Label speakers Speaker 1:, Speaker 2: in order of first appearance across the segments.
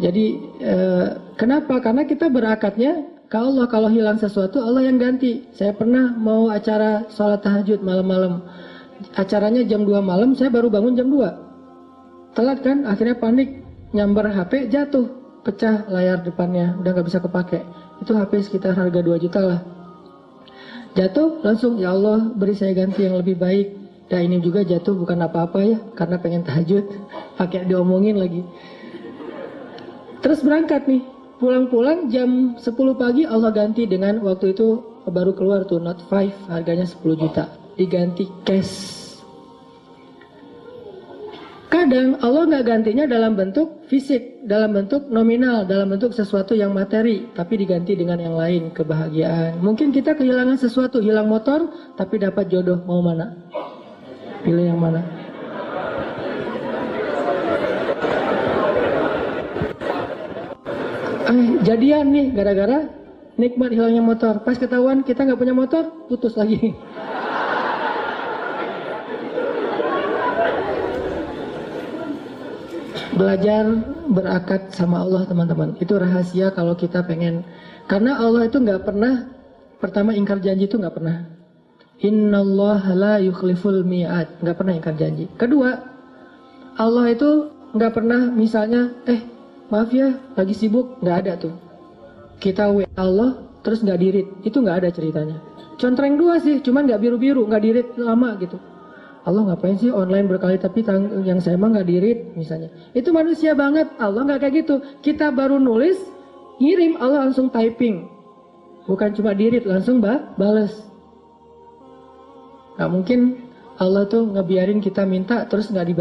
Speaker 1: Jadi kenapa? Karena kita berakatnya ke Allah. Kalau hilang sesuatu Allah yang ganti. Saya pernah mau acara sholat tahajud malam-malam. Acaranya jam 2 malam, saya baru bangun jam 2. Telat kan? Akhirnya panik, nyamber HP, jatuh, pecah layar depannya, udah nggak bisa kepake. Itu HP sekitar harga 2 juta lah. Jatuh, langsung ya Allah beri saya ganti yang lebih baik. Dan ini juga jatuh bukan apa-apa ya, karena pengen tahajud, pakai diomongin lagi. Terus berangkat nih, pulang-pulang jam 10 pagi Allah ganti dengan waktu itu baru keluar tuh Note 5, harganya 10 juta, diganti cash. Kadang Allah nggak gantinya dalam bentuk fisik, dalam bentuk nominal, dalam bentuk sesuatu yang materi, tapi diganti dengan yang lain, kebahagiaan. Mungkin kita kehilangan sesuatu, hilang motor, tapi dapat jodoh, mau mana? Pilih yang mana? Jadian nih, gara-gara nikmat hilangnya motor. Pas ketahuan kita nggak punya motor, putus lagi. Belajar berakat sama Allah teman-teman. Itu rahasia kalau kita pengen. Karena Allah itu nggak pernah, pertama ingkar janji itu nggak pernah. Innallaha la yukhliful mi'ad, nggak pernah ingkar janji. Kedua, Allah itu nggak pernah misalnya, maaf ya lagi sibuk, nggak ada tuh. Kita WA Allah terus nggak dirit, itu nggak ada ceritanya. Contreng dua sih, cuman nggak biru-biru, nggak dirit lama gitu. Allah ngapain sih online berkali tapi yang saya emang nggak dirit misalnya. Itu manusia banget, Allah nggak kayak gitu. Kita baru nulis, ngirim, Allah langsung typing. Bukan cuma dirit, langsung bales. Nggak mungkin Allah tuh ngebiarin kita minta terus nggak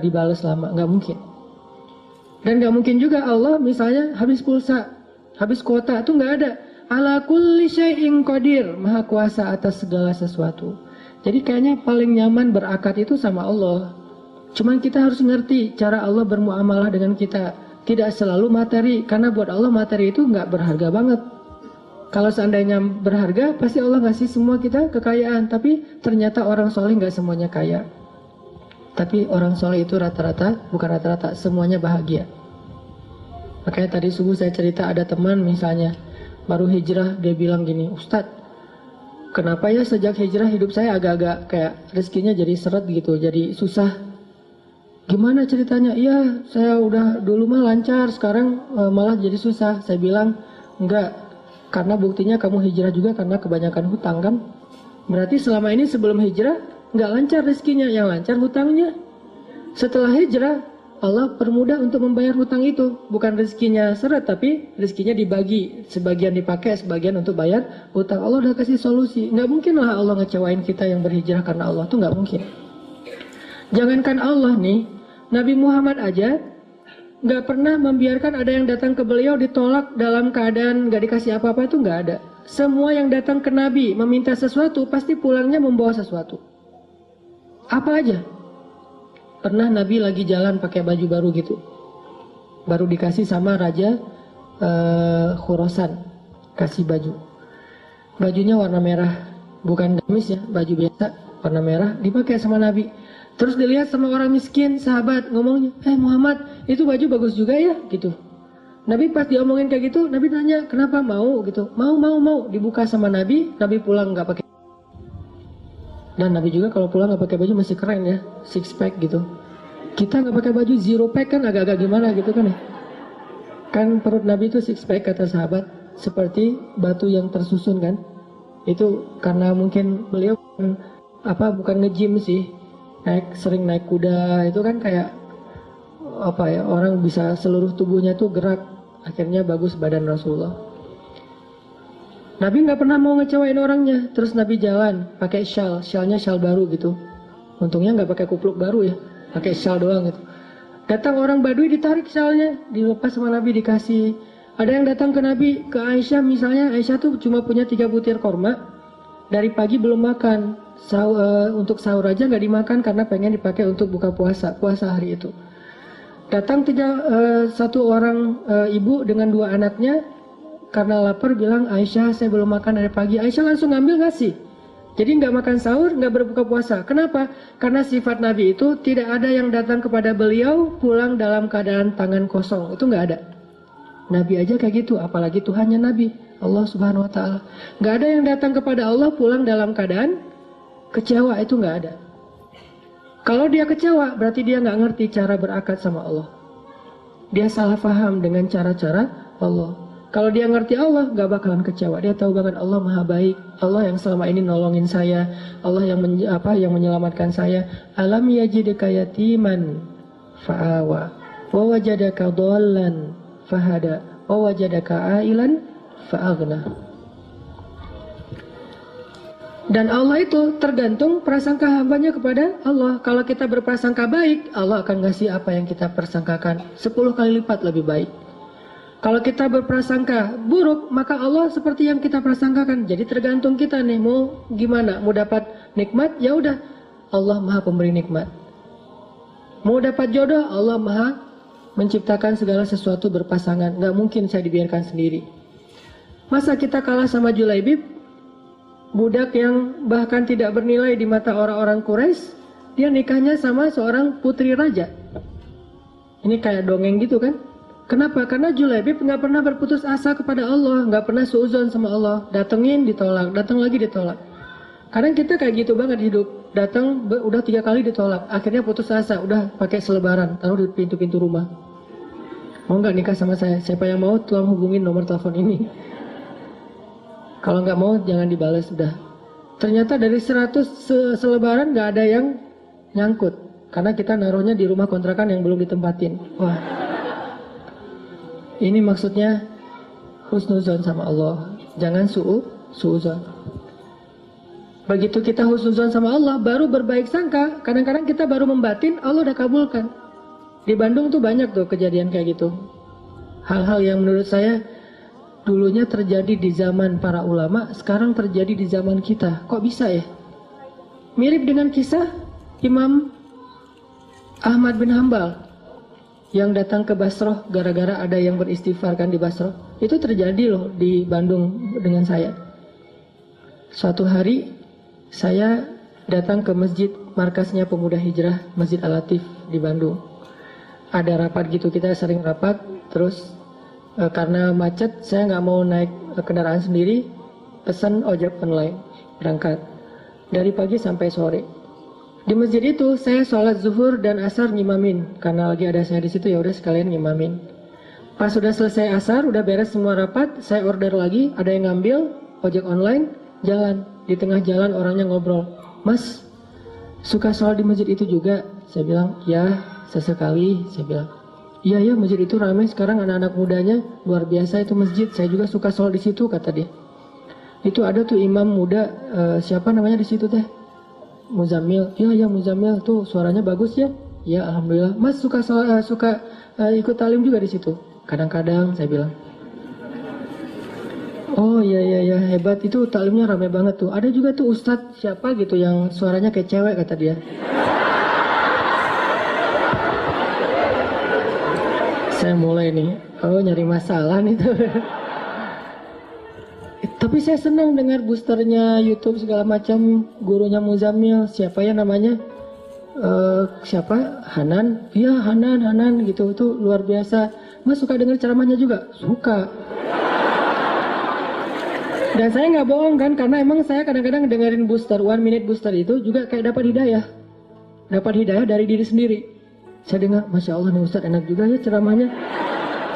Speaker 1: dibales lama, nggak mungkin. Dan nggak mungkin juga Allah misalnya habis pulsa, habis kuota, itu nggak ada. Ala kulli syai'in qadir, maha kuasa atas segala sesuatu. Jadi kayaknya paling nyaman berakat itu sama Allah. Cuman kita harus ngerti cara Allah bermuamalah dengan kita. Tidak selalu materi, karena buat Allah materi itu nggak berharga banget. Kalau seandainya berharga, pasti Allah ngasih semua kita kekayaan. Tapi ternyata orang soleh nggak semuanya kaya. Tapi orang soleh itu rata-rata, bukan rata-rata, semuanya bahagia. Makanya tadi subuh saya cerita ada teman misalnya, baru hijrah, dia bilang gini, Ustadz, kenapa ya sejak hijrah hidup saya agak-agak kayak rezekinya jadi seret gitu, jadi susah. Gimana ceritanya? Iya, saya udah dulu mah lancar, sekarang malah jadi susah. Saya bilang, enggak, karena buktinya kamu hijrah juga karena kebanyakan hutang kan. Berarti selama ini sebelum hijrah enggak lancar rezekinya, yang lancar hutangnya. Setelah hijrah, Allah permudah untuk membayar hutang itu. Bukan rezekinya seret, tapi rezekinya dibagi. Sebagian dipakai, sebagian untuk bayar hutang. Allah udah kasih solusi. Nggak mungkin lah Allah ngecewain kita yang berhijrah karena Allah. Itu nggak mungkin. Jangankan Allah nih, Nabi Muhammad aja nggak pernah membiarkan ada yang datang ke beliau ditolak dalam keadaan nggak dikasih apa-apa, itu nggak ada. Semua yang datang ke Nabi meminta sesuatu, pasti pulangnya membawa sesuatu. Apa aja? Pernah Nabi lagi jalan pakai baju baru gitu, baru dikasih sama Raja Khurasan, kasih baju. Bajunya warna merah, bukan gamis ya, baju biasa warna merah, dipakai sama Nabi. Terus dilihat sama orang miskin, sahabat ngomongnya, Muhammad, itu baju bagus juga ya, gitu. Nabi pas diomongin kayak gitu, Nabi tanya, kenapa mau gitu? Mau. Dibuka sama Nabi, Nabi pulang nggak pakai. Dan Nabi juga kalau pulang nggak pakai baju masih keren ya, six pack gitu. Kita nggak pakai baju zero pack kan agak-agak gimana gitu kan ya. Kan perut Nabi itu six pack kata sahabat, seperti batu yang tersusun kan. Itu karena mungkin beliau bukan nge-gym sih, sering naik kuda, itu kan kayak orang bisa seluruh tubuhnya tuh gerak, akhirnya bagus badan Rasulullah. Nabi nggak pernah mau ngecewain orangnya. Terus Nabi jalan pakai syalnya syal baru gitu. Untungnya nggak pakai kupluk baru ya, pakai syal doang gitu. Datang orang Badui, ditarik syalnya, dilepas sama Nabi, dikasih. Ada yang datang ke Nabi, ke Aisyah misalnya, Aisyah tuh cuma punya 3 butir korma, dari pagi belum makan. Untuk sahur aja nggak dimakan karena pengen dipakai untuk buka puasa hari itu. Datang satu orang ibu dengan 2 anaknya. Karena lapar bilang, Aisyah saya belum makan dari pagi. Aisyah langsung ngambil ngasih. Jadi nggak makan sahur, nggak berbuka puasa. Kenapa? Karena sifat Nabi itu tidak ada yang datang kepada beliau pulang dalam keadaan tangan kosong. Itu nggak ada. Nabi aja kayak gitu, apalagi Tuhannya Nabi, Allah Subhanahu Wa Taala. Nggak ada yang datang kepada Allah pulang dalam keadaan kecewa, itu nggak ada. Kalau dia kecewa, berarti dia nggak ngerti cara berakad sama Allah. Dia salah paham dengan cara-cara Allah. Kalau dia ngerti Allah, nggak bakalan kecewa. Dia tahu banget Allah Maha Baik, Allah yang selama ini nolongin saya, Allah yang yang menyelamatkan saya. Alam yajidka yatiman fa'awa, wa wajadaka dhallan fahada, wa wajadaka ailan fa'aghna. Dan Allah itu tergantung prasangka hambanya kepada Allah. Kalau kita berprasangka baik, Allah akan ngasih apa yang kita persangkakan 10 kali lipat lebih baik. Kalau kita berprasangka buruk, maka Allah seperti yang kita prasangkakan. Jadi tergantung kita nih, mau gimana? Mau dapat nikmat, ya udah, Allah Maha Pemberi nikmat. Mau dapat jodoh, Allah Maha menciptakan segala sesuatu berpasangan. Gak mungkin saya dibiarkan sendiri. Masa kita kalah sama Julaibib? Budak yang bahkan tidak bernilai di mata orang-orang Quraisy, dia nikahnya sama seorang putri raja. Ini kayak dongeng gitu kan? Kenapa? Karena Julaibib nggak pernah berputus asa kepada Allah, nggak pernah suudzon sama Allah. Datengin ditolak, datang lagi ditolak. Kadang kita kayak gitu banget hidup. Datang udah 3 kali ditolak, akhirnya putus asa, udah pakai selebaran, taruh di pintu-pintu rumah. Mau nggak nikah sama saya? Siapa yang mau tolong hubungin nomor telepon ini. Kalau nggak mau jangan dibalas udah. Ternyata dari 100 selebaran nggak ada yang nyangkut. Karena kita naruhnya di rumah kontrakan yang belum ditempatin. Wah. Ini maksudnya husnuzon sama Allah. Jangan suuzon. Begitu kita husnuzon sama Allah, baru berbaik sangka. Kadang-kadang kita baru membatin, Allah udah kabulkan. Di Bandung tuh banyak tuh kejadian kayak gitu. Hal-hal yang menurut saya dulunya terjadi di zaman para ulama, sekarang terjadi di zaman kita. Kok bisa ya? Mirip dengan kisah Imam Ahmad bin Hambal yang datang ke Basroh gara-gara ada yang beristighfar kan di Basroh. Itu terjadi loh di Bandung dengan saya. Suatu hari saya datang ke masjid markasnya Pemuda Hijrah, Masjid Al-Latif di Bandung. Ada rapat gitu, kita sering rapat, terus karena macet, saya nggak mau naik kendaraan sendiri, pesan ojek online, berangkat dari pagi sampai sore. Di masjid itu saya sholat zuhur dan asar ngimamin, karena lagi ada saya di situ ya udah sekalian ngimamin. Pas sudah selesai asar, udah beres semua rapat, saya order lagi, ada yang ngambil ojek online, jalan di tengah jalan orangnya ngobrol, Mas, suka sholat di masjid itu juga? Saya bilang, ya sesekali, saya bilang. Iya ya, masjid itu ramai sekarang, anak-anak mudanya luar biasa itu masjid. Saya juga suka sholat di situ, kata dia. Itu ada tuh imam muda, siapa namanya di situ teh? Muzammil. Iya ya Muzammil tuh suaranya bagus ya. Ya alhamdulillah. Mas suka ikut talim juga di situ. Kadang-kadang saya bilang. Oh iya ya hebat, itu talimnya ramai banget tuh. Ada juga tuh ustadz siapa gitu yang suaranya kayak cewek, kata dia. Saya mulai nih, nyari masalah nih tuh. Tapi saya senang dengar boosternya YouTube segala macam, gurunya Muzammil, siapa ya namanya? Siapa? Hanan? Iya Hanan gitu, itu luar biasa. Mas suka dengar ceramahnya juga? Suka. Dan saya nggak bohong kan, karena emang saya kadang-kadang dengerin booster, 1 minute booster itu juga kayak dapat hidayah. Dapat hidayah dari diri sendiri. Saya dengar, Masya Allah nih Ustadz enak juga ya ceramahnya.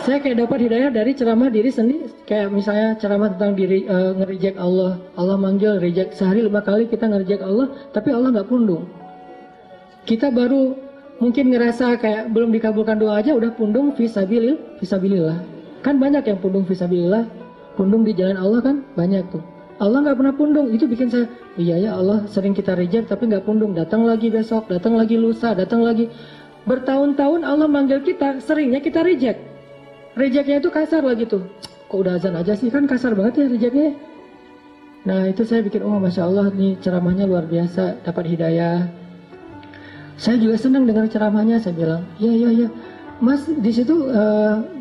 Speaker 1: Saya kayak dapat hidayah dari ceramah diri sendiri. Kayak misalnya ceramah tentang diri, nge-reject Allah. Allah manggil, reject. Sehari 5 kali kita nge-reject Allah, tapi Allah nggak pundung. Kita baru mungkin ngerasa kayak belum dikabulkan doa aja, udah pundung fisabilillah. Kan banyak yang pundung fisabilillah. Pundung di jalan Allah kan banyak tuh. Allah nggak pernah pundung, itu bikin saya, iya ya Allah sering kita reject tapi nggak pundung. Datang lagi besok, datang lagi lusa, datang lagi. Bertahun-tahun Allah manggil kita, seringnya kita reject. Rejectnya itu kasar lah gitu. Kok udah azan aja sih, kan kasar banget ya rejectnya. Nah itu saya bikin, oh Masya Allah nih ceramahnya luar biasa, dapat hidayah. Saya juga senang dengan ceramahnya, saya bilang, ya Mas di situ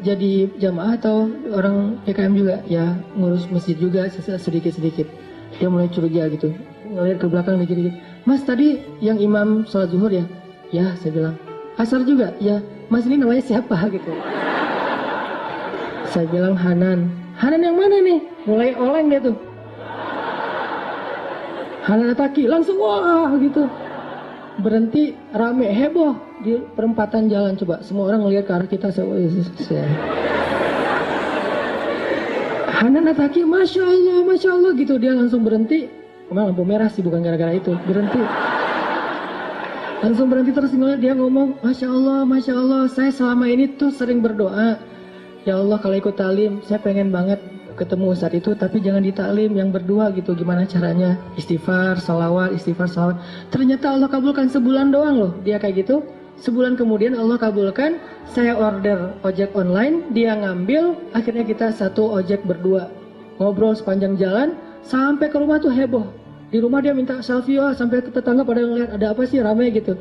Speaker 1: jadi jamaah atau orang PKM juga? Ya ngurus masjid juga sedikit-sedikit. Dia mulai curiga gitu, ngeliat ke belakang dikit-dikit. Mas tadi yang imam sholat zuhur ya? Ya saya bilang. Asar juga? Ya. Mas ini namanya siapa gitu? Saya bilang Hanan yang mana nih? Mulai oleng dia tuh. Hanan Ataki langsung wah gitu. Berhenti, rame, heboh di perempatan jalan. Coba semua orang ngelihat ke arah kita. Hanan Ataki, masya Allah gitu. Dia langsung berhenti. Memang lampu merah sih, bukan gara-gara itu. Berhenti. Langsung berhenti terus dia ngomong, masya Allah, saya selama ini tuh sering berdoa. Ya Allah, kalau ikut talim, saya pengen banget ketemu saat itu, tapi jangan di taklim, yang berdua gitu. Gimana caranya? Istighfar, salawat. Ternyata Allah kabulkan sebulan doang loh. Dia kayak gitu. Sebulan kemudian Allah kabulkan. Saya order ojek online, dia ngambil. Akhirnya kita satu ojek berdua. Ngobrol sepanjang jalan, sampai ke rumah tuh heboh. Di rumah dia minta selfie, sampai tetangga pada ngeliat ada apa sih, rame gitu.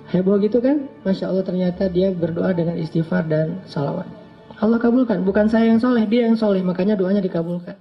Speaker 1: Heboh gitu kan. Masya Allah, ternyata dia berdoa dengan istighfar dan salawat. Allah kabulkan, bukan saya yang soleh, dia yang soleh, makanya doanya dikabulkan.